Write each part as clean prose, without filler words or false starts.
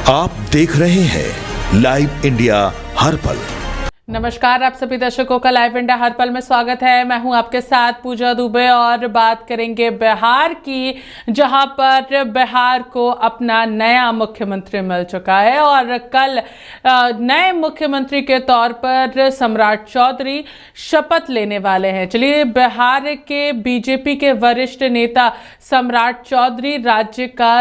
आप देख रहे हैं लाइव इंडिया हर पल। नमस्कार, आप सभी दर्शकों का लाइव इंडिया हर पल में स्वागत है। मैं हूं आपके साथ पूजा दुबे और बात करेंगे बिहार की, जहां पर बिहार को अपना नया मुख्यमंत्री मिल चुका है और कल नए मुख्यमंत्री के तौर पर सम्राट चौधरी शपथ लेने वाले हैं। चलिए, बिहार के बीजेपी के वरिष्ठ नेता सम्राट चौधरी राज्य का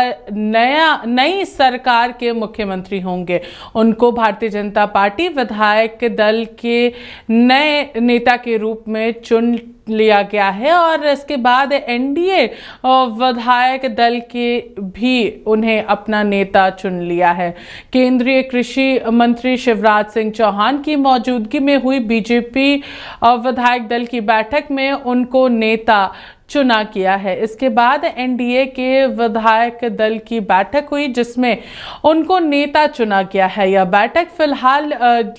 नई सरकार के मुख्यमंत्री होंगे। उनको भारतीय जनता पार्टी विधायक दल के नए नेता के रूप में चुन लिया गया है और इसके बाद एनडीए विधायक दल के भी उन्हें अपना नेता चुन लिया है। केंद्रीय कृषि मंत्री शिवराज सिंह चौहान की मौजूदगी में हुई बीजेपी विधायक दल की बैठक में उनको नेता चुना किया है। इसके बाद एनडीए के विधायक दल की बैठक हुई जिसमें उनको नेता चुना गया है। यह बैठक फिलहाल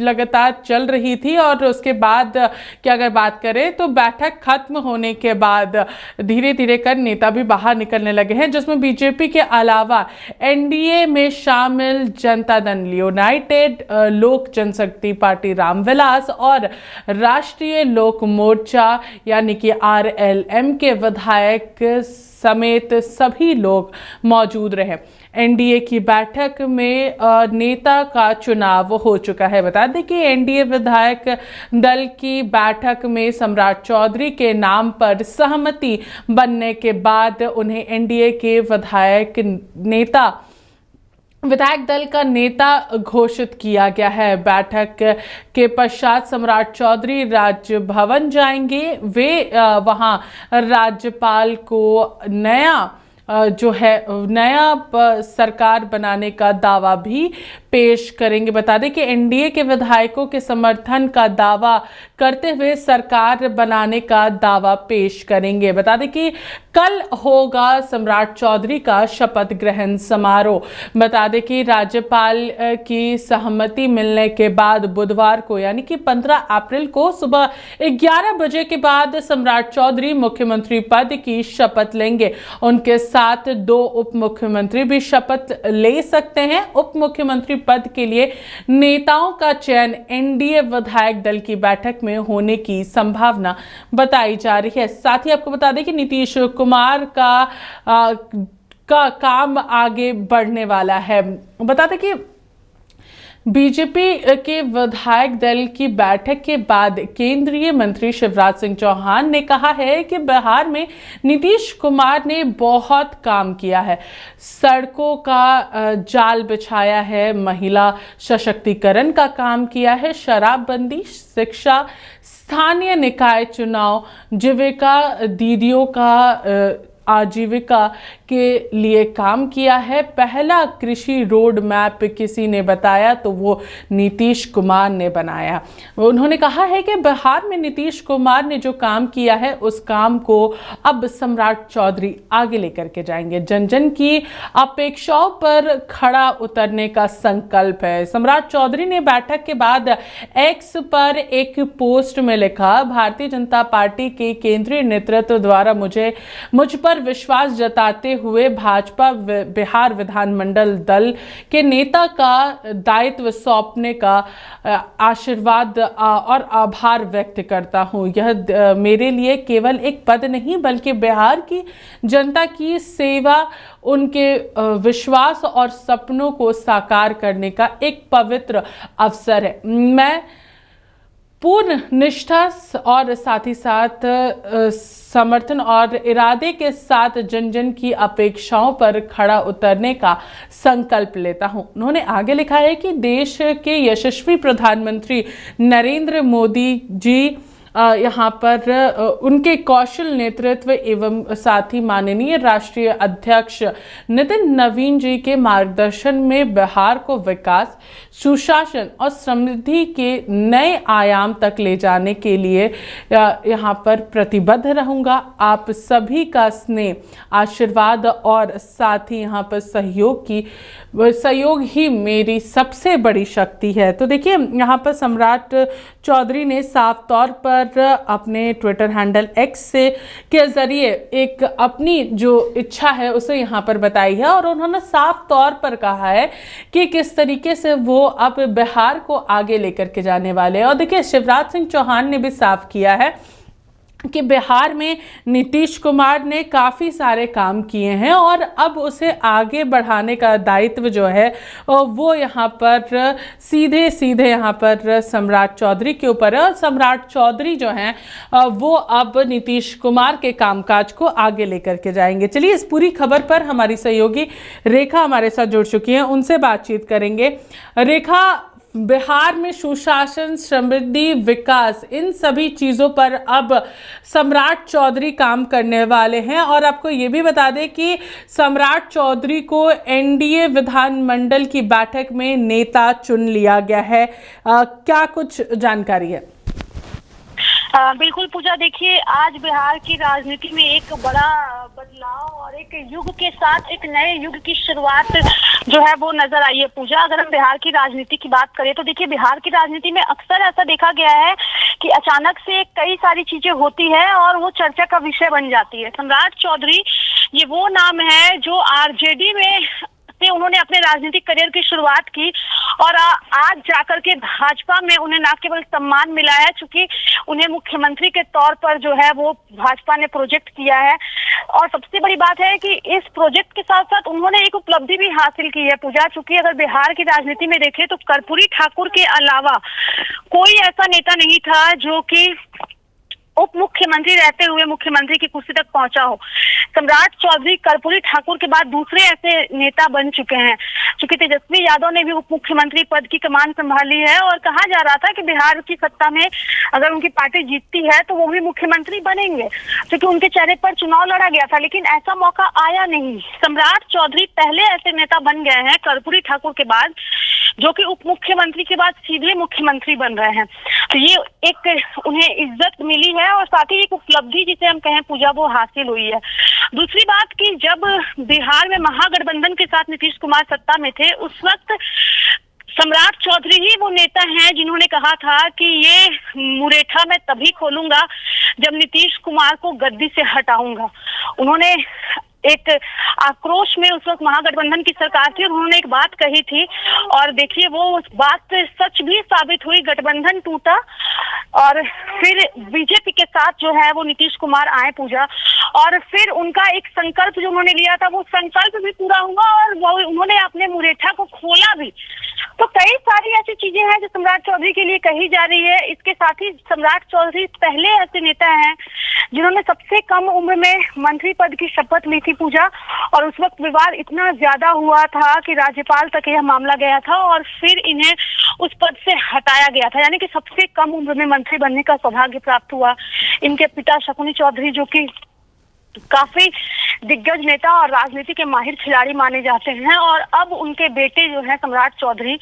लगातार चल रही थी और उसके बाद की अगर बात करें तो बैठक खत्म होने के बाद धीरे धीरे कर नेता भी बाहर निकलने लगे हैं, जिसमें बीजेपी के अलावा एनडीए में शामिल जनता दल यूनाइटेड, लोक जनशक्ति पार्टी रामविलास और राष्ट्रीय लोक मोर्चा यानी कि आरएलएम के विधायक समेत सभी लोग मौजूद रहे। एनडीए की बैठक में नेता का चुनाव हो चुका है। बता दें कि एनडीए विधायक दल की बैठक में सम्राट चौधरी के नाम पर सहमति बनने के बाद उन्हें एनडीए के विधायक दल का नेता घोषित किया गया है। बैठक के पश्चात सम्राट चौधरी राजभवन जाएंगे। वे वहां राज्यपाल को नया सरकार बनाने का दावा भी पेश करेंगे। बता दें कि एनडीए के विधायकों के समर्थन का दावा करते हुए सरकार बनाने का दावा पेश करेंगे। बता दें कि कल होगा सम्राट चौधरी का शपथ ग्रहण समारोह। बता दें कि राज्यपाल की सहमति मिलने के बाद बुधवार को यानी कि 15 अप्रैल को सुबह 11 बजे के बाद सम्राट चौधरी मुख्यमंत्री पद की शपथ लेंगे। उनके साथ 2 उप मुख्यमंत्री भी शपथ ले सकते हैं। उप मुख्यमंत्री पद के लिए नेताओं का चयन एनडीए विधायक दल की बैठक में होने की संभावना बताई जा रही है। साथ ही आपको बता दें कि नीतीश कुमार का काम आगे बढ़ने वाला है। बता दें कि बीजेपी के विधायक दल की बैठक के बाद केंद्रीय मंत्री शिवराज सिंह चौहान ने कहा है कि बिहार में नीतीश कुमार ने बहुत काम किया है, सड़कों का जाल बिछाया है, महिला सशक्तिकरण का काम किया है, शराबबंदी, शिक्षा, स्थानीय निकाय चुनाव, जीविका दीदियों का आजीविका के लिए काम किया है। पहला कृषि रोड मैप किसी ने बताया तो वो नीतीश कुमार ने बनाया। उन्होंने कहा है कि बिहार में नीतीश कुमार ने जो काम किया है उस काम को अब सम्राट चौधरी आगे लेकर के जाएंगे। जन जन की अपेक्षाओं पर खड़ा उतरने का संकल्प है। सम्राट चौधरी ने बैठक के बाद एक्स पर एक पोस्ट में लिखा, भारतीय जनता पार्टी के केंद्रीय नेतृत्व द्वारा मुझ पर विश्वास जताते हुए भाजपा बिहार विधानमंडल दल के नेता का दायित्व सौंपने का आशीर्वाद और आभार व्यक्त करता हूं। यह मेरे लिए केवल एक पद नहीं बल्कि बिहार की जनता की सेवा, उनके विश्वास और सपनों को साकार करने का एक पवित्र अवसर है। मैं पूर्ण निष्ठा और साथ ही साथ समर्थन और इरादे के साथ जन जन की अपेक्षाओं पर खड़ा उतरने का संकल्प लेता हूं। उन्होंने आगे लिखा है कि देश के यशस्वी प्रधानमंत्री नरेंद्र मोदी जी यहाँ पर उनके कौशल नेतृत्व एवं साथ ही माननीय राष्ट्रीय अध्यक्ष नितिन नवीन जी के मार्गदर्शन में बिहार को विकास, सुशासन और समृद्धि के नए आयाम तक ले जाने के लिए यहाँ पर प्रतिबद्ध रहूँगा। आप सभी का स्नेह, आशीर्वाद और साथ ही यहाँ पर सहयोग ही मेरी सबसे बड़ी शक्ति है। तो देखिए, यहाँ पर सम्राट चौधरी ने साफ तौर पर पर अपने ट्विटर हैंडल एक्स से के जरिए एक अपनी जो इच्छा है उसे यहाँ पर बताई है और उन्होंने साफ तौर पर कहा है कि किस तरीके से वो अब बिहार को आगे लेकर के जाने वाले हैं। और देखिए, शिवराज सिंह चौहान ने भी साफ किया है कि बिहार में नीतीश कुमार ने काफ़ी सारे काम किए हैं और अब उसे आगे बढ़ाने का दायित्व जो है वो यहाँ पर सीधे सीधे यहाँ पर सम्राट चौधरी के ऊपर है। और सम्राट चौधरी जो हैं वो अब नीतीश कुमार के कामकाज को आगे लेकर के जाएंगे। चलिए, इस पूरी खबर पर हमारी सहयोगी रेखा हमारे साथ जुड़ चुकी हैं, उनसे बातचीत करेंगे। रेखा, बिहार में सुशासन, समृद्धि, विकास, इन सभी चीज़ों पर अब सम्राट चौधरी काम करने वाले हैं। और आपको ये भी बता दें कि सम्राट चौधरी को एनडीए विधानमंडल की बैठक में नेता चुन लिया गया है। क्या कुछ जानकारी है? बिल्कुल पूजा, देखिए आज बिहार की राजनीति में एक बड़ा बदलाव और एक युग के साथ एक नए युग की शुरुआत जो है वो नजर आई है पूजा। अगर हम बिहार की राजनीति की बात करें तो देखिए, बिहार की राजनीति में अक्सर ऐसा देखा गया है कि अचानक से कई सारी चीजें होती है और वो चर्चा का विषय बन जाती है। सम्राट चौधरी ये वो नाम है जो आरजेडी में से उन्होंने अपने राजनीतिक करियर की शुरुआत की और आज जाकर के भाजपा में उन्हें न केवल सम्मान मिला है, चूंकि उन्हें मुख्यमंत्री के तौर पर जो है वो भाजपा ने प्रोजेक्ट किया है। और सबसे बड़ी बात है कि इस प्रोजेक्ट के साथ साथ उन्होंने एक उपलब्धि भी हासिल की है पूजा। चूंकि अगर बिहार की राजनीति में देखें तो कर्पूरी ठाकुर के अलावा कोई ऐसा नेता नहीं था जो कि उप मुख्यमंत्री रहते हुए मुख्यमंत्री की कुर्सी तक पहुंचा हो। सम्राट चौधरी कर्पूरी ठाकुर के बाद दूसरे ऐसे नेता बन चुके हैं। चूंकि तेजस्वी यादव ने भी उप मुख्यमंत्री पद की कमान संभाली है और कहा जा रहा था कि बिहार की सत्ता में अगर उनकी पार्टी जीतती है तो वो भी मुख्यमंत्री बनेंगे, क्योंकि उनके चेहरे पर चुनाव लड़ा गया था, लेकिन ऐसा मौका आया नहीं। सम्राट चौधरी पहले ऐसे नेता बन गए हैं कर्पूरी ठाकुर के बाद जो कि उप मुख्यमंत्री के बाद सीधे मुख्यमंत्री बन रहे हैं। तो ये एक उन्हें इज्जत मिली है और साथ ही एक उपलब्धि जिसे हम कहें पूजा वो हासिल हुई है। दूसरी बात कि जब बिहार में महागठबंधन के साथ नीतीश कुमार सत्ता में थे उस वक्त सम्राट चौधरी ही वो नेता हैं जिन्होंने कहा था कि ये मुरेठा मैं तभी खोलूंगा जब नीतीश कुमार को गद्दी से हटाऊंगा। उन्होंने एक आक्रोश में उस वक्त महागठबंधन की सरकार थी और उन्होंने एक बात कही थी और देखिए वो उस बात सच भी साबित हुई। गठबंधन टूटा और फिर बीजेपी के साथ जो है वो नीतीश कुमार आए पूजा, और फिर उनका एक संकल्प जो उन्होंने लिया था वो संकल्प भी पूरा हुआ और वो उन्होंने अपने मुरेठा को खोला भी। तो कई सारी ऐसी चीजें हैं जो सम्राट चौधरी के लिए कही जा रही है। इसके साथ ही सम्राट चौधरी पहले ऐसे नेता हैं जिन्होंने सबसे कम उम्र में मंत्री पद की शपथ ली थी पूजा, और उस वक्त विवाद इतना ज्यादा हुआ था कि राज्यपाल तक यह मामला गया था और फिर इन्हें उस पद से हटाया गया था। यानी कि सबसे कम उम्र में मंत्री बनने का सौभाग्य प्राप्त हुआ। इनके पिता शकुनी चौधरी जो कि काफी दिग्गज नेता और राजनीति के माहिर खिलाड़ी माने जाते हैं, और अब उनके बेटे जो है सम्राट चौधरी,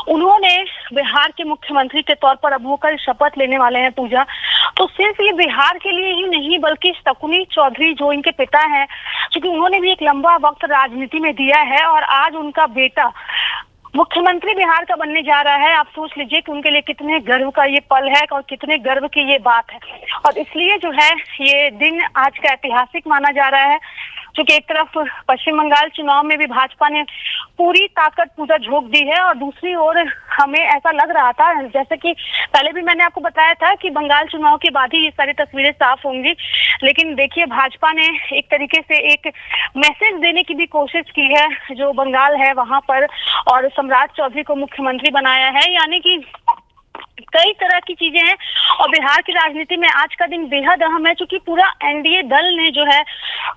उन्होंने बिहार के मुख्यमंत्री के तौर पर अब वो कल शपथ लेने वाले हैं पूजा। तो सिर्फ ये बिहार के लिए ही नहीं बल्कि शकुनी चौधरी जो इनके पिता हैं, क्योंकि उन्होंने भी एक लंबा वक्त राजनीति में दिया है और आज उनका बेटा मुख्यमंत्री बिहार का बनने जा रहा है। आप सोच लीजिए कि उनके लिए कितने गर्व का ये पल है और कितने गर्व की ये बात है। और इसलिए जो है ये दिन आज का ऐतिहासिक माना जा रहा है, क्योंकि एक तरफ पश्चिम बंगाल चुनाव में भी भाजपा ने पूरी ताकत पूजा झोंक दी है और दूसरी ओर हमें ऐसा लग रहा था, जैसे कि पहले भी मैंने आपको बताया था कि बंगाल चुनाव के बाद ही ये सारी तस्वीरें साफ होंगी, लेकिन देखिए भाजपा ने एक तरीके से एक मैसेज देने की भी कोशिश की है जो बंगाल है वहां पर, और सम्राट चौधरी को मुख्यमंत्री बनाया है। यानी कि कई तरह की चीजें हैं और बिहार की राजनीति में आज का दिन बेहद अहम है, क्योंकि पूरा एनडीए दल ने जो है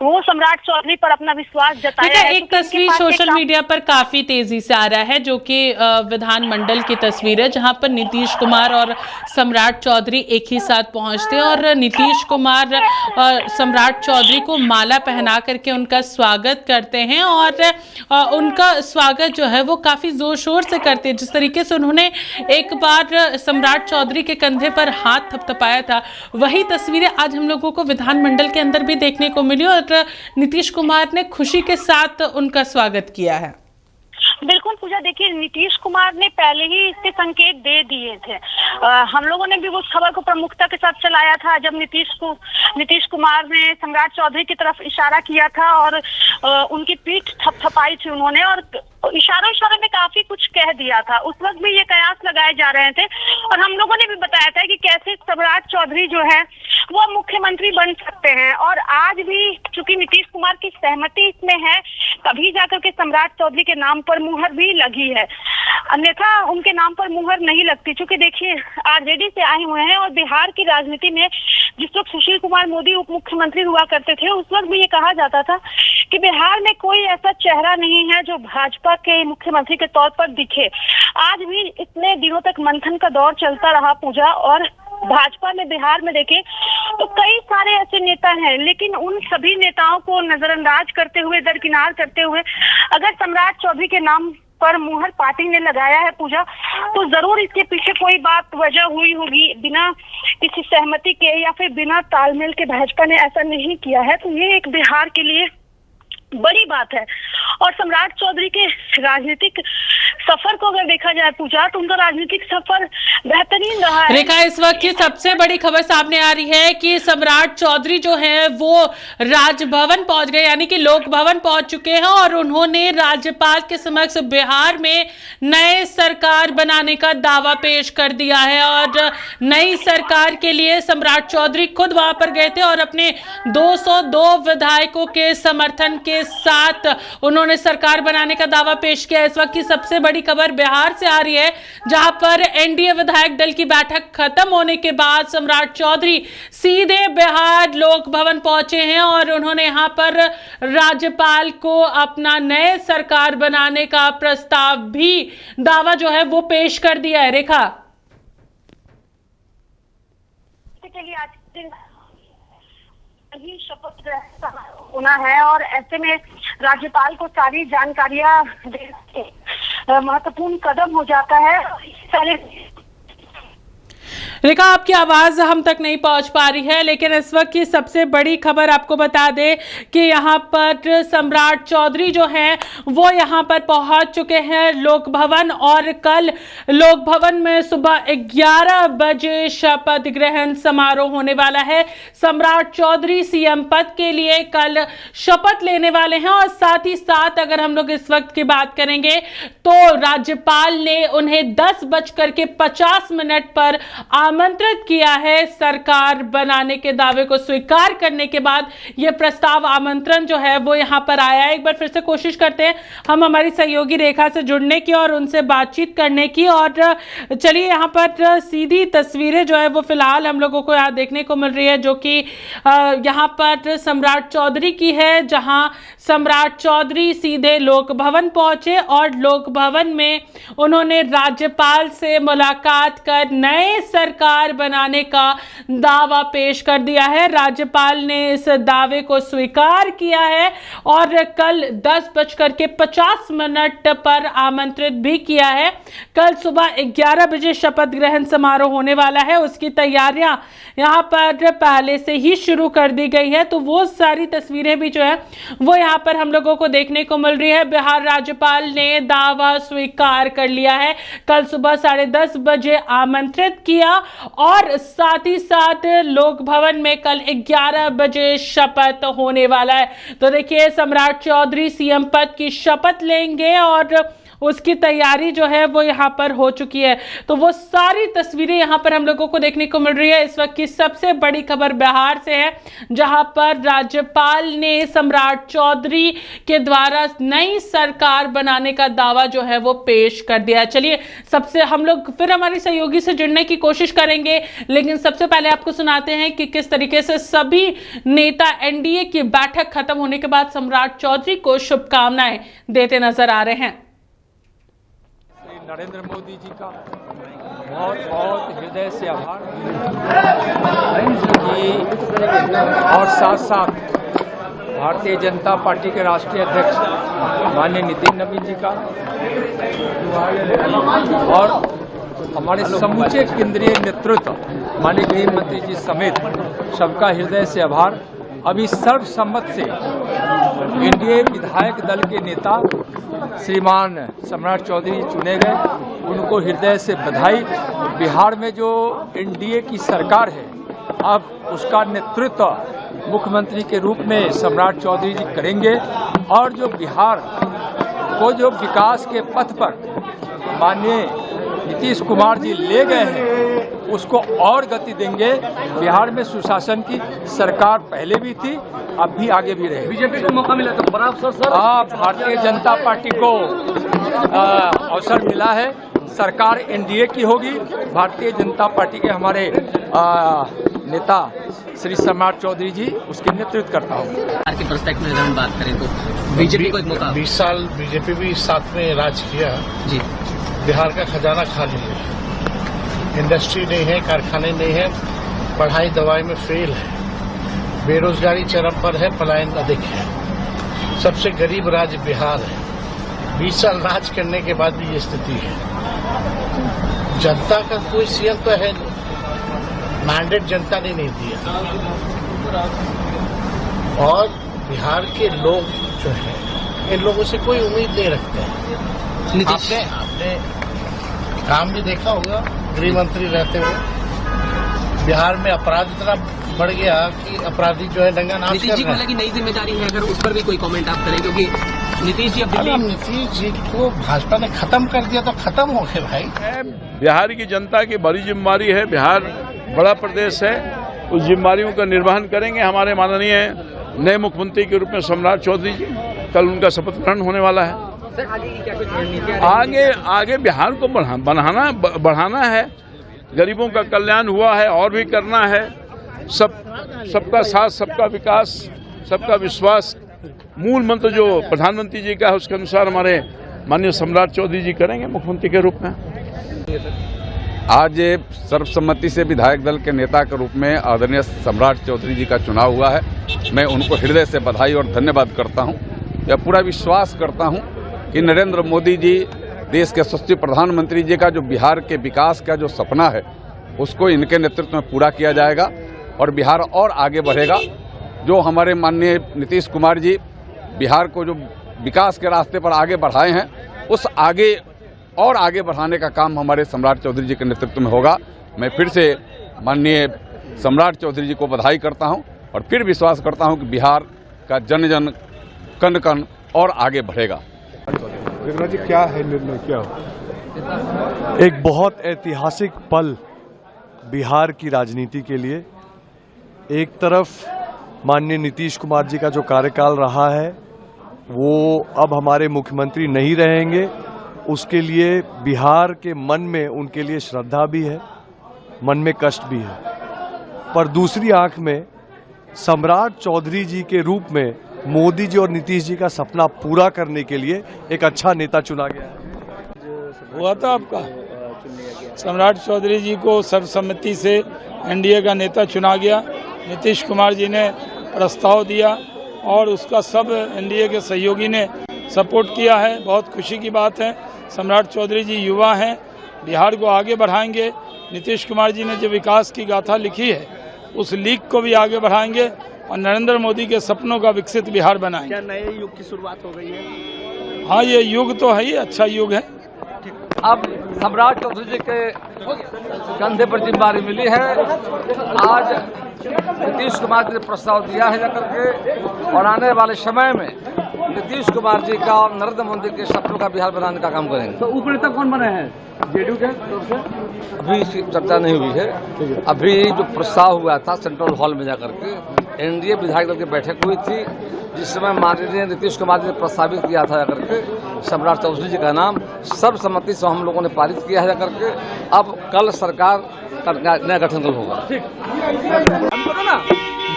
वो सम्राट चौधरी पर अपना विश्वास जताया है। एक तस्वीर सोशल मीडिया पर काफी तेजी से आ रहा है जो कि विधानमंडल की तस्वीर है, जहां पर नीतीश कुमार और सम्राट चौधरी एक ही साथ पहुंचते हैं और नीतीश कुमार और सम्राट चौधरी को माला पहना करके उनका स्वागत करते हैं और उनका स्वागत जो है वो काफी जोर शोर से करते हैं। जिस तरीके से उन्होंने एक बार सम्राट चौधरी के कंधे पर हाथ थपथपाया था, वही तस्वीरें आज हम लोगों को विधानमंडल के अंदर भी देखने को मिली और नीतीश कुमार ने खुशी के साथ उनका स्वागत किया है। बिल्कुल पूजा, देखिए नीतीश कुमार ने पहले ही इसके संकेत दे दिए थे। हम लोगों ने भी उस खबर को प्रमुखता के साथ चलाया था जब नीतीश कुमार ने सम्राट चौधरी की तरफ इशारा किया था और उनकी पीठ थपथपाई थी उन्होंने, और इशारों में काफी कुछ कह दिया था। उस वक्त भी ये कयास लगाए जा रहे थे और हम लोगों ने भी बताया था कि कैसे सम्राट चौधरी जो है वो मुख्यमंत्री बन सकते हैं। और आज भी चूंकि नीतीश कुमार की सहमति इसमें है, तभी जाकर के सम्राट चौधरी के नाम पर मुहर भी लगी है, अन्यथा उनके नाम पर मुहर नहीं लगती। चूंकि देखिए आरजेडी से आए हुए हैं और बिहार की राजनीति में जिस वक्त सुशील कुमार मोदी उप मुख्यमंत्री हुआ करते थे, उस वक्त भी ये कहा जाता था कि बिहार में कोई ऐसा चेहरा नहीं है जो भाजपा के मुख्यमंत्री के तौर पर दिखे। आज भी इतने दिनों तक मंथन का दौर चलता रहा पूजा, और भाजपा में बिहार में देखें तो कई सारे ऐसे नेता हैं, लेकिन उन सभी नेताओं को नजरअंदाज करते हुए, दरकिनार करते हुए अगर सम्राट चौधरी के नाम पर मुहर पार्टी ने लगाया है पूजा, तो जरूर इसके पीछे कोई बात वजह हुई होगी। बिना किसी सहमति के या फिर बिना तालमेल के भाजपा ने ऐसा नहीं किया है, तो ये एक बिहार के लिए बड़ी बात है। और सम्राट चौधरी के राजनीतिक सफर को अगर देखा जाए पूजा, तो उनका राजनीतिक सफर बेहतरीन रहा है। रेखा, इस वक्त की सबसे बड़ी खबर सामने आ रही है कि सम्राट चौधरी जो है वो राजभवन पहुंच गए, यानी कि लोक भवन पहुंच चुके हैं और उन्होंने राज्यपाल के समक्ष बिहार में नए सरकार बनाने का दावा पेश कर दिया है। और नई सरकार के लिए सम्राट चौधरी खुद वहां पर गए थे और अपने 202 विधायकों के समर्थन के साथ उन्होंने सरकार बनाने का दावा पेश किया। इस वक्त की सबसे बड़ी खबर बिहार से आ रही है, जहां पर एनडीए विधायक दल की बैठक खत्म होने के बाद सम्राट चौधरी सीधे बिहार लोक भवन पहुंचे हैं और उन्होंने यहां पर राज्यपाल को अपना नए सरकार बनाने का प्रस्ताव भी, दावा जो है वो पेश कर दिया है। रेखा, चलिए आज के दिन अभी शपथ ग्रहण होना है और ऐसे में राज्यपाल को सारी जानकारियां देना महत्वपूर्ण कदम हो जाता है। सारे रेखा, आपकी आवाज हम तक नहीं पहुंच पा रही है, लेकिन इस वक्त की सबसे बड़ी खबर आपको बता दे कि यहाँ पर सम्राट चौधरी जो हैं वो यहाँ पर पहुंच चुके हैं लोक भवन, और कल लोक भवन में सुबह 11 बजे शपथ ग्रहण समारोह होने वाला है। सम्राट चौधरी सीएम पद के लिए कल शपथ लेने वाले हैं और साथ ही साथ अगर हम लोग इस वक्त की बात करेंगे तो राज्यपाल ने उन्हें 10:50 पर आमंत्रित किया है सरकार बनाने के दावे को स्वीकार करने के बाद यह प्रस्ताव, आमंत्रण जो है वो यहां पर आया है। एक बार फिर से कोशिश करते हैं हम हमारी सहयोगी रेखा से जुड़ने की और उनसे बातचीत करने की, और चलिए यहां पर सीधी तस्वीरें जो है वो फिलहाल हम लोगों को यहां देखने को मिल रही है, जो कि यहां पर सम्राट चौधरी की है, जहां सम्राट चौधरी सीधे लोक भवन पहुंचे और लोक भवन में उन्होंने राज्यपाल से मुलाकात कर नए सरकार बनाने का दावा पेश कर दिया है। राज्यपाल ने इस दावे को स्वीकार किया है और कल 10:50 पर आमंत्रित भी किया है। कल सुबह 11 बजे शपथ ग्रहण समारोह होने वाला है, उसकी तैयारियां यहां पर पहले से ही शुरू कर दी गई है। तो वो सारी तस्वीरें भी जो है वो यहां पर हम लोगों को देखने को मिल रही है। बिहार राज्यपाल ने दावा स्वीकार कर लिया है, कल सुबह 10:30 बजे आमंत्रित किया और साथ ही साथ लोक भवन में कल 11 बजे शपथ होने वाला है। तो देखिए सम्राट चौधरी सीएम पद की शपथ लेंगे और उसकी तैयारी जो है वो यहाँ पर हो चुकी है। तो वो सारी तस्वीरें यहाँ पर हम लोगों को देखने को मिल रही है। इस वक्त की सबसे बड़ी खबर बिहार से है, जहाँ पर राज्यपाल ने सम्राट चौधरी के द्वारा नई सरकार बनाने का दावा जो है वो पेश कर दिया। चलिए सबसे हम लोग फिर हमारे सहयोगी से जुड़ने की कोशिश करेंगे, लेकिन सबसे पहले आपको सुनाते हैं कि किस तरीके से सभी नेता एनडीए की बैठक खत्म होने के बाद सम्राट चौधरी को शुभकामनाएं देते नजर आ रहे हैं। नरेंद्र मोदी जी का बहुत बहुत हृदय से आभार, और साथ साथ भारतीय जनता पार्टी के राष्ट्रीय अध्यक्ष माननीय नितिन नवीन जी का और हमारे समूचे केंद्रीय नेतृत्व माननीय गृह मंत्री जी समेत सबका हृदय से आभार अभी सर्वसम्मत से एनडीए विधायक दल के नेता श्रीमान सम्राट चौधरी चुने गए। उनको हृदय से बधाई। बिहार में जो एनडीए की सरकार है, अब उसका नेतृत्व मुख्यमंत्री के रूप में सम्राट चौधरी जी करेंगे और जो बिहार को जो विकास के पथ पर माननीय नीतीश कुमार जी ले गए हैं, उसको और गति देंगे। बिहार में सुशासन की सरकार पहले भी थी, अब भी आगे भी रहेगी। बीजेपी को मौका मिला तो बड़ा अवसर सर। भारतीय जनता पार्टी को अवसर मिला है। सरकार एनडीए की होगी। भारतीय जनता पार्टी के हमारे नेता श्री सम्राट चौधरी जी उसके नेतृत्व करता हूँ। के पर्सपेक्टिव में अगर हम बात करें तो बीजेपी को एक मौका। 20 साल बीजेपी भी साथ में राज किया जी। बिहार का खजाना खाली है, इंडस्ट्री नहीं है, कारखाने नहीं है, पढ़ाई दवाई में फेल है, बेरोजगारी चरम पर है, पलायन अधिक है, सबसे गरीब राज्य बिहार है। 20 साल राज करने के बाद भी ये स्थिति है। जनता का कोई सीएम तो है नहीं, मैंडेट जनता ने नहीं दिया और बिहार के लोग जो है इन लोगों से कोई उम्मीद नहीं रखते हैं। आपने काम भी देखा होगा, गृह मंत्री रहते हुए बिहार में अपराध इतना बढ़ गया कि अपराधी जो है दंगा नाच कर रहे हैं। नीतीश जी को लगी नई जिम्मेदारी है, अगर उस पर भी कोई कमेंट आप करें, क्योंकि नीतीश जी नीतीश जी को भाजपा ने खत्म कर दिया तो खत्म हो गए भाई। बिहार की जनता की बड़ी जिम्मेदारी है। बिहार बड़ा प्रदेश है, उस जिम्मेदारियों का निर्वहन करेंगे हमारे माननीय नए मुख्यमंत्री के रूप में सम्राट चौधरी जी। कल उनका शपथ ग्रहण होने वाला है। आगे बिहार को बढ़ाना है। गरीबों का कल्याण हुआ है और भी करना है। सबका साथ, सबका विकास, सबका विश्वास मूल मंत्र जो प्रधानमंत्री जी का है, उसके अनुसार हमारे माननीय सम्राट चौधरी जी करेंगे मुख्यमंत्री के रूप में। आज सर्वसम्मति से विधायक दल के नेता के रूप में आदरणीय सम्राट चौधरी जी का चुनाव हुआ है। मैं उनको हृदय से बधाई और धन्यवाद करता हूं। यह पूरा विश्वास करता हूं कि नरेंद्र मोदी जी, देश के यशस्वी प्रधानमंत्री जी का जो बिहार के विकास का जो सपना है, उसको इनके नेतृत्व में पूरा किया जाएगा और बिहार और आगे बढ़ेगा। जो हमारे माननीय नीतीश कुमार जी बिहार को जो विकास के रास्ते पर आगे बढ़ाए हैं, उस आगे बढ़ाने का काम हमारे सम्राट चौधरी जी के नेतृत्व में होगा। मैं फिर से माननीय सम्राट चौधरी जी को बधाई करता हूं और फिर विश्वास करता हूं कि बिहार का जन जन कण कण और आगे बढ़ेगा। जी क्या है निर्णय, क्या हो? एक बहुत ऐतिहासिक पल बिहार की राजनीति के लिए। एक तरफ माननीय नीतीश कुमार जी का जो कार्यकाल रहा है, वो अब हमारे मुख्यमंत्री नहीं रहेंगे। उसके लिए बिहार के मन में उनके लिए श्रद्धा भी है, मन में कष्ट भी है। पर दूसरी आंख में सम्राट चौधरी जी के रूप में मोदी जी और नीतीश जी का सपना पूरा करने के लिए एक अच्छा नेता चुना गया। हुआ था आपका सम्राट चौधरी जी को सर्वसम्मति से एनडीए का नेता चुना गया। नीतीश कुमार जी ने प्रस्ताव दिया और उसका सब एनडीए के सहयोगी ने सपोर्ट किया है। बहुत खुशी की बात है। सम्राट चौधरी जी युवा हैं, बिहार को आगे बढ़ाएंगे। नीतीश कुमार जी ने जो विकास की गाथा लिखी है, उस लीक को भी आगे बढ़ाएंगे और नरेंद्र मोदी के सपनों का विकसित बिहार बनाएंगे। क्या नए युग की शुरुआत हो गई है? हाँ, ये युग तो है ही, अच्छा युग है। अब सम्राट चौधरी जी के कंधे पर जिम्मेदारी मिली है। आज नीतीश कुमार जी ने प्रस्ताव दिया है जाकर के, और आने वाले समय में नीतीश कुमार जी का और नरेंद्र मोदी के सपनों का बिहार बनाने का काम करेंगे। तो ऊपर तक कौन बने हैं? जेडीयू के तरफ से अभी इसकी चर्चा नहीं हुई है। अभी जो प्रस्ताव हुआ था सेंट्रल हॉल में जाकर के, एनडीए विधायक दल की बैठक हुई थी, जिस समय माननीय नीतीश कुमार जी ने प्रस्तावित किया था जाकर के सम्राट चौधरी जी का नाम। सर्वसम्मति से हम लोगों ने पारित किया है जाकर के। अब कल सरकार का नया गठन कल होगा।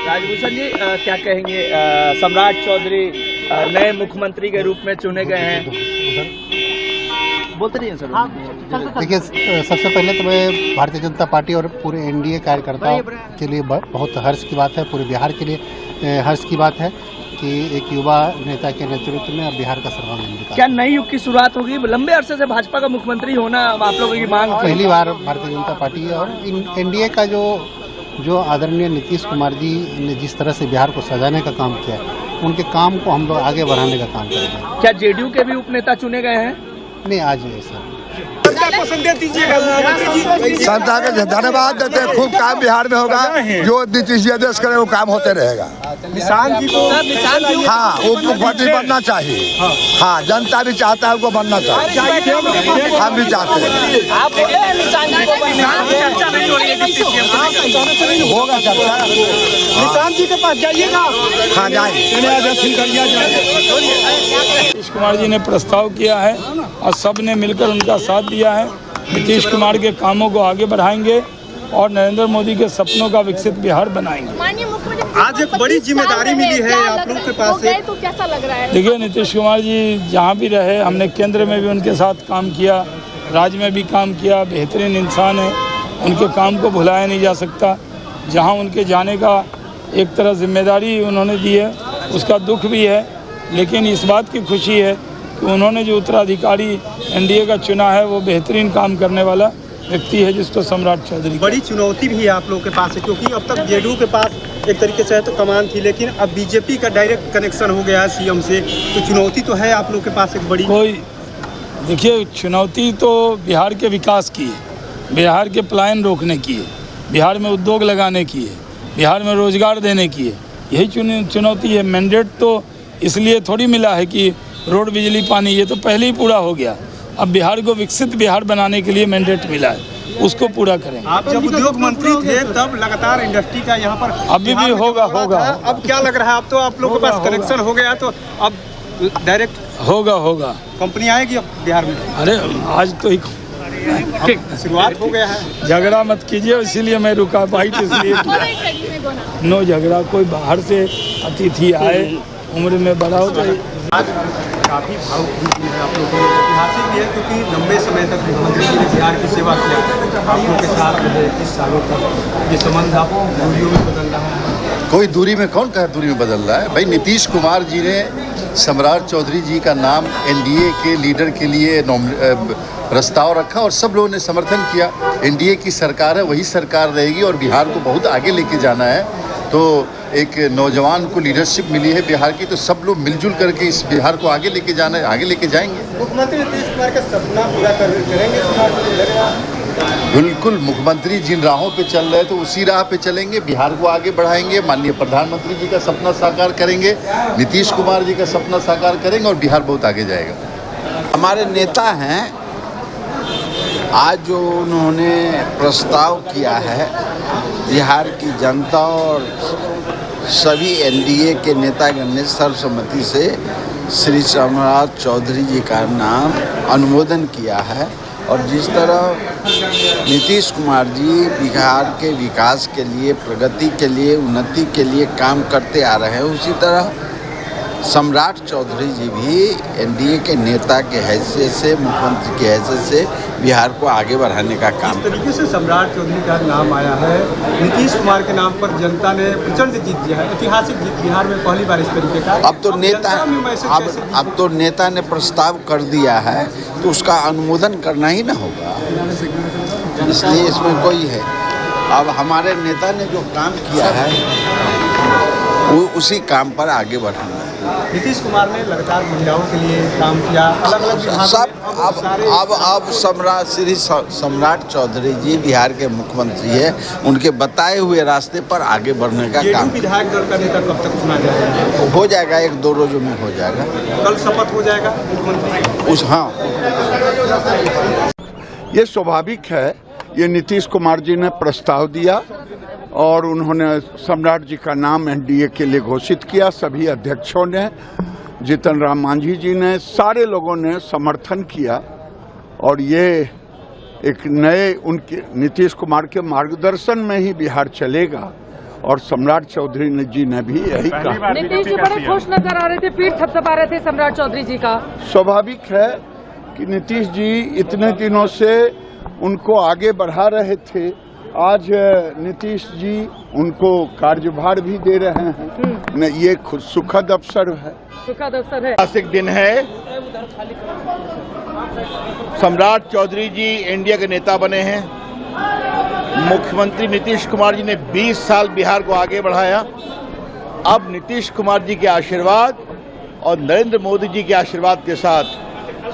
राजभूषण जी क्या कहेंगे? सम्राट चौधरी नए मुख्यमंत्री के रूप में चुने गए हैं। बोलते नहीं सर। देखिए, सबसे पहले तो मैं भारतीय जनता पार्टी और पूरे एनडीए कार्यकर्ताओं के लिए बहुत हर्ष की बात है, पूरे बिहार के लिए हर्ष की बात है कि एक युवा नेता के नेतृत्व में अब बिहार का सर्वांगीण विकास। क्या नई युग की शुरुआत होगी? लंबे अरसे से भाजपा का मुख्यमंत्री होना आप लोगों की मांग। पहली बार भारतीय जनता पार्टी और एनडीए का जो जो आदरणीय नीतीश कुमार जी ने जिस तरह से बिहार को सजाने का काम किया है, उनके काम को हम लोग आगे बढ़ाने का काम करेंगे। क्या जेडीयू के भी उपनेता चुने गए हैं? नहीं, आज नहीं सर। जनता के धन्यवाद देते हैं। खूब काम बिहार में होगा, जो नीतीश जी आदेश करे वो काम होते रहेगा। निशान जी को हाँ, वो मुख्यमंत्री बनना चाहिए। हाँ, जनता भी चाहता है उनको बनना चाहिए, हम भी चाहते हैं। होगा चर्चा। निशान जी के पास जाइएगा। हाँ, जाएंगे। नीतीश कुमार जी ने प्रस्ताव किया है और सब ने मिलकर उनका साथ दिया है। नीतीश कुमार के कामों को आगे बढ़ाएंगे और नरेंद्र मोदी के सपनों का विकसित बिहार बनाएंगे। आज एक बड़ी जिम्मेदारी मिली है आप लोगों के पास से, तो कैसा लग रहा है? देखिए, नीतीश कुमार जी जहाँ भी रहे, हमने केंद्र में भी उनके साथ काम किया, राज्य में भी काम किया। बेहतरीन इंसान है, उनके काम को भुलाया नहीं जा सकता। जहाँ उनके जाने का एक तरह जिम्मेदारी उन्होंने दी है, उसका दुख भी है, लेकिन इस बात की खुशी है कि उन्होंने जो उत्तराधिकारी एनडीए का चुना है वो बेहतरीन काम करने वाला व्यक्ति है, जिसको सम्राट चौधरी। बड़ी चुनौती भी है आप लोगों के पास है, क्योंकि अब तक जेडीयू के पास एक तरीके से है तो कमान थी, लेकिन अब बीजेपी का डायरेक्ट कनेक्शन हो गया है सीएम से, तो चुनौती तो है आप लोगों के पास एक बड़ी। कोई देखिए, चुनौती तो बिहार के विकास की है, बिहार के पलायन रोकने की है, बिहार में उद्योग लगाने की है, बिहार में रोजगार देने की है। यही चुनौती है। मैंडेट तो इसलिए थोड़ी मिला है कि रोड, बिजली, पानी, ये तो पहले ही पूरा हो गया। अब बिहार को विकसित बिहार बनाने के लिए मैंडेट मिला है, उसको पूरा करें। आप जब उद्योग मंत्री थे तब लगातार इंडस्ट्री का यहाँ पर अभी भी होगा। अब क्या लग रहा है, अब तो आप लोगों के पास कनेक्शन हो गया, तो अब डायरेक्ट होगा कंपनी आएगी अब बिहार में। अरे आज तो शुरुआत हो गया है। झगड़ा मत कीजिए, इसीलिए मैं रुका, बाइट इसलिए किया। नो झगड़ा, कोई बाहर से अतिथि आए, उम्र में बड़ा होता है। आज काफ़ी भावुक है आप लोगों को, ऐतिहासिक भी है, क्योंकि लंबे समय तक मुख्यमंत्री जी ने बिहार की सेवा किया, आप लोगों के साथ रहे 30 सालों तक। ये संबंध आप दूरियों में बदल रहा है? कोई दूरी में, कौन कहा दूरी में बदल रहा है भाई। नीतीश कुमार जी ने सम्राट चौधरी जी का नाम एनडीए के लीडर के लिए प्रस्ताव रखा और सब लोगों ने समर्थन किया। एनडीए की सरकार है, वही सरकार रहेगी और बिहार को बहुत आगे लेके जाना है। तो एक नौजवान को लीडरशिप मिली है बिहार की, तो सब लोग मिलजुल करके इस बिहार को आगे लेके जाना है, आगे लेके जाएंगे। मुख्यमंत्री नीतीश कुमार का सपना पूरा करेंगे? बिल्कुल, मुख्यमंत्री जिन राहों पे चल रहे हैं तो उसी राह पे चलेंगे, बिहार को आगे बढ़ाएंगे। माननीय प्रधानमंत्री जी का सपना साकार करेंगे, नीतीश कुमार जी का सपना साकार करेंगे और बिहार बहुत आगे जाएगा। हमारे नेता हैं, आज जो उन्होंने प्रस्ताव किया है, बिहार की जनता और सभी एनडीए के नेतागण ने सर्वसम्मति से श्री सम्राट चौधरी जी का नाम अनुमोदन किया है। और जिस तरह नीतीश कुमार जी बिहार के विकास के लिए, प्रगति के लिए, उन्नति के लिए काम करते आ रहे हैं, उसी तरह सम्राट चौधरी जी भी एनडीए के नेता के हैसियत से, मुख्यमंत्री की हैसियत से बिहार को आगे बढ़ाने का काम। इस तरीके से सम्राट चौधरी का नाम आया है, नीतीश कुमार के नाम पर जनता ने प्रचंड जीत दिया है, ऐतिहासिक जीत बिहार में पहली बार इस तरीके का। अब तो नेता ने प्रस्ताव कर दिया है तो उसका अनुमोदन करना ही ना होगा, इसलिए इसमें कोई है। अब हमारे नेता ने जो काम किया है वो उसी काम पर आगे बढ़ना है। नीतीश कुमार ने लगातार महिलाओं के लिए काम किया, अलग अलग सब। अब श्री सम्राट चौधरी जी बिहार के मुख्यमंत्री है, उनके बताए हुए रास्ते पर आगे बढ़ने का काम। विधायक दल का नेता कब तक चुना जाएगा? हो जाएगा, 1-2 रोजों में हो जाएगा। कल शपथ हो जाएगा मुख्यमंत्री? हाँ, ये स्वाभाविक है। ये नीतीश कुमार जी ने प्रस्ताव दिया और उन्होंने सम्राट जी का नाम एनडीए के लिए घोषित किया। सभी अध्यक्षों ने, जीतन राम मांझी जी ने, सारे लोगों ने समर्थन किया और ये एक नए उनके नीतीश कुमार के मार्गदर्शन में ही बिहार चलेगा और सम्राट चौधरी जी ने भी यही कहा। नीतीश जी बड़े खुश नजर आ रहे थे, पीठ थपथपा रहे थे सम्राट चौधरी जी का। स्वाभाविक है कि नीतीश जी इतने दिनों से उनको आगे बढ़ा रहे थे, आज नीतीश जी उनको कार्यभार भी दे रहे हैं। ये खुद सुखद अवसर है, सुखद अवसर है। ऐतिहासिक दिन है। सम्राट चौधरी जी इंडिया के नेता बने हैं। मुख्यमंत्री नीतीश कुमार जी ने 20 साल बिहार को आगे बढ़ाया। अब नीतीश कुमार जी के आशीर्वाद और नरेंद्र मोदी जी के आशीर्वाद के साथ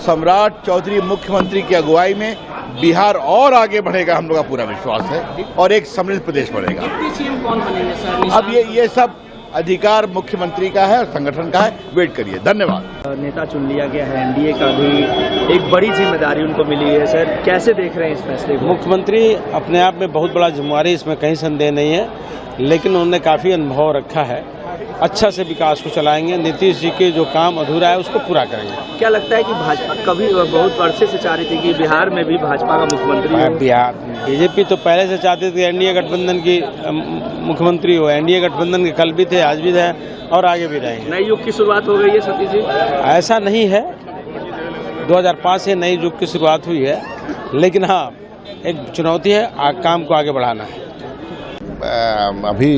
सम्राट चौधरी मुख्यमंत्री की अगुवाई में बिहार और आगे बढ़ेगा, हम लोग का पूरा विश्वास है, और एक समृद्ध प्रदेश बनेगा। कौन बनेंगे सर? अब ये सब अधिकार मुख्यमंत्री का है और संगठन का है, वेट करिए। धन्यवाद। नेता चुन लिया गया है, एनडीए का भी एक बड़ी जिम्मेदारी उनको मिली है सर, कैसे देख रहे हैं इस फैसले को? मुख्यमंत्री अपने आप में बहुत बड़ा जिम्मेवारी, इसमें कहीं संदेह नहीं है, लेकिन उन्होंने काफ़ी अनुभव रखा है, अच्छा से विकास को चलाएंगे। नीतीश जी के जो काम अधूरा है उसको पूरा करेंगे। क्या लगता है कि भाजपा कभी बहुत वर्षे से चाह रही थी कि बिहार में भी भाजपा का मुख्यमंत्री? बिहार बीजेपी तो पहले से चाहती थी एनडीए गठबंधन की मुख्यमंत्री हो। एनडीए गठबंधन के कल भी थे, आज भी है और आगे भी रहेंगे। नए युग की शुरुआत हो गई है सतीश जी? ऐसा नहीं है, 2005 से नए युग की शुरुआत हुई है, लेकिन हाँ एक चुनौती है, काम को आगे बढ़ाना है। अभी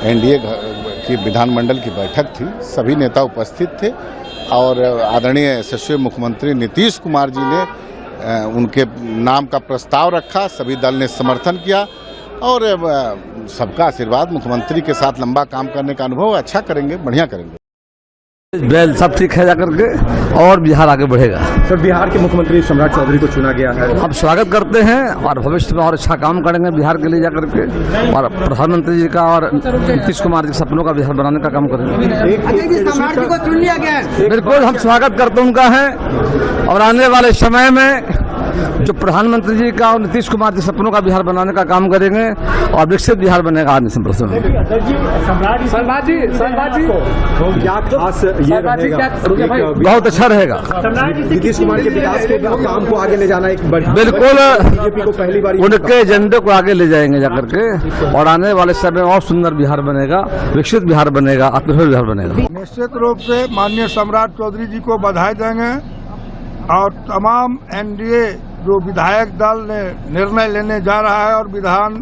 एनडीए की विधानमंडल की बैठक थी, सभी नेता उपस्थित थे और आदरणीय यशस्वी मुख्यमंत्री नीतीश कुमार जी ने उनके नाम का प्रस्ताव रखा, सभी दल ने समर्थन किया और सबका आशीर्वाद, मुख्यमंत्री के साथ लंबा काम करने का अनुभव, अच्छा करेंगे, बढ़िया करेंगे। बेल सब ठीक है जाकर के और बिहार आगे बढ़ेगा। सर, बिहार के मुख्यमंत्री सम्राट चौधरी को चुना गया है, हम स्वागत करते हैं और भविष्य में और अच्छा काम करेंगे बिहार के लिए जाकर के, और प्रधानमंत्री जी का और नीतीश कुमार जी सपनों का बिहार बनाने का काम करेंगे। सम्राट जी को चुन लिया गया है, बिल्कुल हम स्वागत करते हैं उनका है, और आने वाले समय में जो प्रधानमंत्री जी का और नीतीश कुमार जी सपनों का बिहार बनाने का काम करेंगे और विकसित बिहार बनेगा। बहुत अच्छा रहेगा। नीतीश कुमार के विकास के काम को आगे ले जाना एक बिल्कुल बीजेपी को पहली बार उनके एजेंडे को आगे ले जाएंगे जाकर के, और आने वाले समय में और सुंदर बिहार बनेगा, विकसित बिहार बनेगा, आत्मनिर्भर बिहार बनेगा। निश्चित रूप से माननीय सम्राट चौधरी जी को बधाई देंगे और तमाम एनडीए जो विधायक दल ने निर्णय लेने जा रहा है और विधान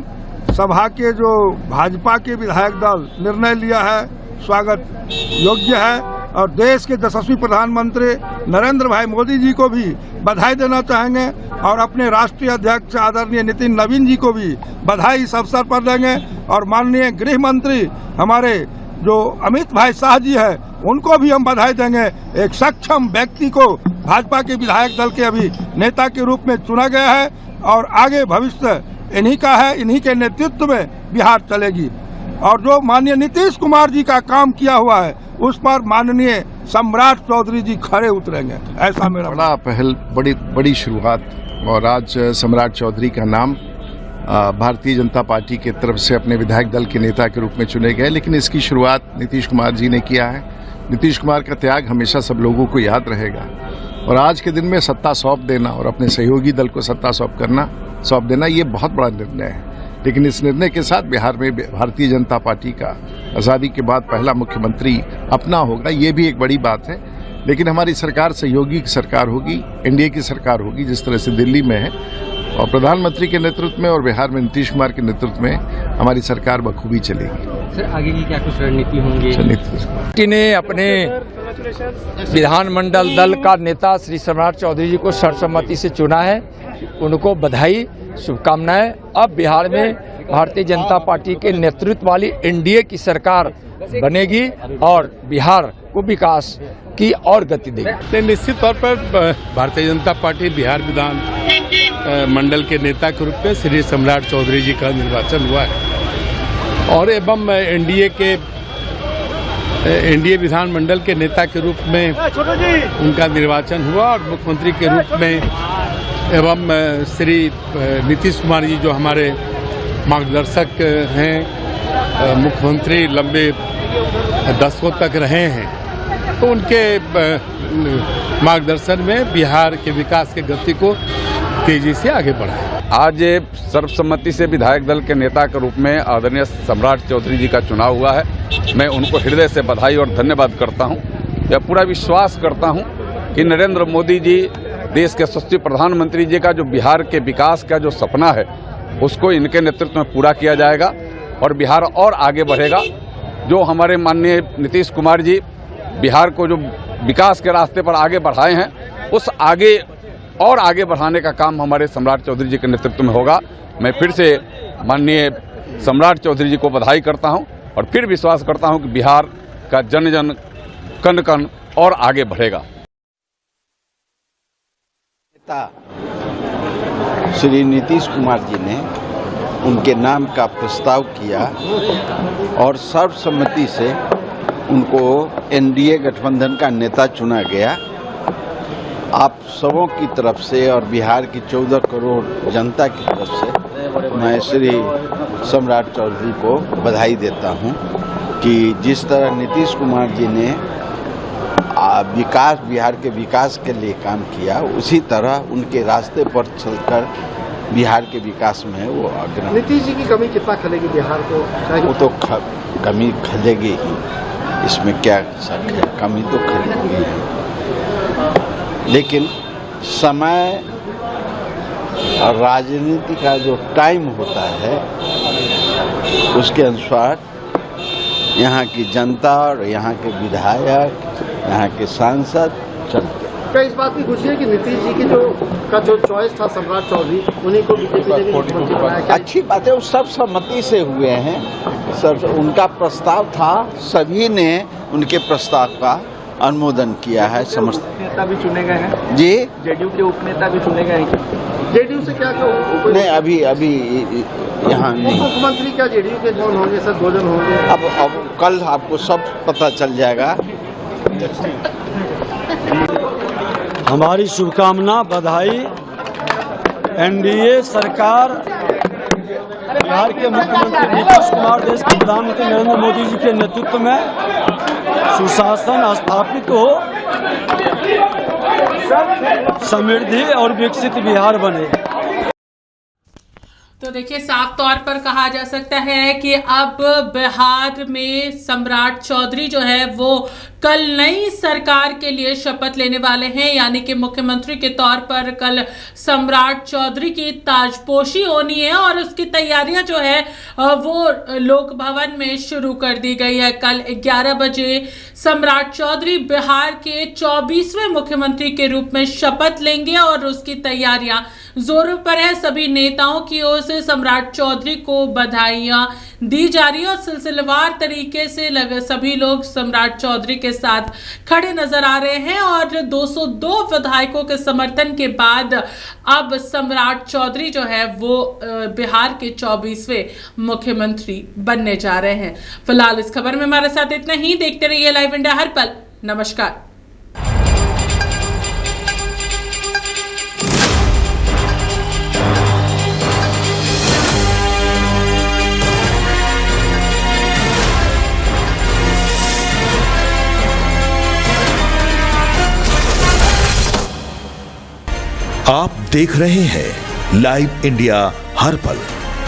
सभा के जो भाजपा के विधायक दल निर्णय लिया है, स्वागत योग्य है। और देश के यशस्वी प्रधानमंत्री नरेंद्र भाई मोदी जी को भी बधाई देना चाहेंगे और अपने राष्ट्रीय अध्यक्ष आदरणीय नितिन नवीन जी को भी बधाई इस अवसर पर देंगे, और माननीय गृह मंत्री हमारे जो अमित भाई शाह जी है उनको भी हम बधाई देंगे। एक सक्षम व्यक्ति को भाजपा के विधायक दल के अभी नेता के रूप में चुना गया है और आगे भविष्य इन्हीं का है, इन्हीं के नेतृत्व में बिहार चलेगी। और जो माननीय नीतीश कुमार जी का काम किया हुआ है उस पर माननीय सम्राट चौधरी जी खड़े उतरेंगे, ऐसा मेरा बड़ा पहल, बड़ी शुरुआत। और आज सम्राट चौधरी का नाम भारतीय जनता पार्टी की तरफ से अपने विधायक दल के नेता के रूप में चुने गए, लेकिन इसकी शुरुआत नीतीश कुमार जी ने किया है। नीतीश कुमार का त्याग हमेशा सब लोगों को याद रहेगा, और आज के दिन में सत्ता सौंप देना और अपने सहयोगी दल को सत्ता सौंप देना ये बहुत बड़ा निर्णय है। लेकिन इस निर्णय के साथ बिहार में भारतीय जनता पार्टी का आज़ादी के बाद पहला मुख्यमंत्री अपना होगा, ये भी एक बड़ी बात है। लेकिन हमारी सरकार सहयोगी की सरकार होगी, एनडीए की सरकार होगी, जिस तरह से दिल्ली में है, और प्रधानमंत्री के नेतृत्व में और बिहार में नीतीश कुमार के नेतृत्व में हमारी सरकार बखूबी चलेगी। सर, आगे की क्या कुछ रणनीति होंगी? पार्टी ने अपने विधानमंडल दल का नेता श्री सम्राट चौधरी जी को सर्वसम्मति से चुना है, उनको बधाई, शुभकामनाएं। अब बिहार में भारतीय जनता पार्टी के नेतृत्व वाली एनडीए की सरकार बनेगी और बिहार को विकास की और गति देगी। निश्चित तौर पर भारतीय जनता पार्टी बिहार विधान मंडल के नेता के रूप में श्री सम्राट चौधरी जी का निर्वाचन हुआ है, और एवं एनडीए विधानमंडल के नेता के रूप में उनका निर्वाचन हुआ, और मुख्यमंत्री के रूप में एवं श्री नीतीश कुमार जी जो हमारे मार्गदर्शक हैं, मुख्यमंत्री लंबे दशकों तक रहे हैं, तो उनके मार्गदर्शन में बिहार के विकास की गति को तेजी से आगे बढ़ाए। आज सर्वसम्मति से विधायक दल के नेता के रूप में आदरणीय सम्राट चौधरी जी का चुनाव हुआ है। मैं उनको हृदय से बधाई और धन्यवाद करता हूं। यह पूरा विश्वास करता हूं कि नरेंद्र मोदी जी, देश के यशस्वी प्रधानमंत्री जी का जो बिहार के विकास का जो सपना है उसको इनके नेतृत्व में पूरा किया जाएगा और बिहार और आगे बढ़ेगा। जो हमारे माननीय नीतीश कुमार जी बिहार को जो विकास के रास्ते पर आगे बढ़ाए हैं, उस आगे और आगे बढ़ाने का काम हमारे सम्राट चौधरी जी के नेतृत्व में होगा। मैं फिर से माननीय सम्राट चौधरी जी को बधाई करता हूं और फिर विश्वास करता हूं कि बिहार का जन जन कण कण और आगे बढ़ेगा। श्री नीतीश कुमार जी ने उनके नाम का प्रस्ताव किया और सर्वसम्मति से उनको एनडीए गठबंधन का नेता चुना गया। आप सबों की तरफ से और बिहार की 14 करोड़ जनता की तरफ से मैं श्री सम्राट चौधरी को बधाई देता हूं कि जिस तरह नीतीश कुमार जी ने बिहार के विकास के लिए काम किया, उसी तरह उनके रास्ते पर चलकर बिहार के विकास में वो अग्रणी। नीतीश जी की कमी कितना खलेगी बिहार को? वो तो कमी खलेगी ही, इसमें क्या शक है, कमी तो खलेगी ही। लेकिन समय और राजनीति का जो टाइम होता है उसके अनुसार यहाँ की जनता और यहाँ के विधायक, यहाँ के सांसद चलते। क्या इस बात की खुशी है कि नीतीश जी की जो चॉइस था सम्राट चौधरी, उन्हीं को बीजेपी ने मुख्यमंत्री बनाया? अच्छी बात है, वो सब सहमति से हुए हैं। सब उनका प्रस्ताव था, सभी ने उनके प्रस्ताव का अनुमोदन किया है। नेता भी चुने गए हैं जी, जेडीयू के उपनेता भी चुने गए हैं। जेडीयू से क्या नहीं, अभी यहाँ नहीं। मुख्यमंत्री क्या जेडीयू के कौन होंगे सर? 2 जन होंगे। अब कल आपको सब पता चल जाएगा। हमारी शुभकामना, बधाई। एनडीए सरकार, बिहार के मुख्यमंत्री नीतीश कुमार, देश के प्रधानमंत्री नरेंद्र मोदी जी के नेतृत्व में सुशासन स्थापित हो, समृद्धि और विकसित बिहार बने। तो देखिए, साफ तौर पर कहा जा सकता है कि अब बिहार में सम्राट चौधरी जो है वो कल नई सरकार के लिए शपथ लेने वाले हैं, यानी कि मुख्यमंत्री के तौर पर कल सम्राट चौधरी की ताजपोशी होनी है और उसकी तैयारियां जो है वो लोक भवन में शुरू कर दी गई है। कल 11 बजे सम्राट चौधरी बिहार के 24वें मुख्यमंत्री के रूप में शपथ लेंगे और उसकी तैयारियां जोरों पर है। सभी नेताओं की ओर से सम्राट चौधरी को बधाइयां दी जा रही है और सिलसिलेवार तरीके से सभी लोग सम्राट चौधरी के साथ खड़े नजर आ रहे हैं और 202 विधायकों के समर्थन के बाद अब सम्राट चौधरी जो है वो बिहार के 24वें मुख्यमंत्री बनने जा रहे हैं। फिलहाल इस खबर में हमारे साथ इतना ही। देखते रहिए लाइव इंडिया हर पल। नमस्कार। आप देख रहे हैं लाइव इंडिया हर पल।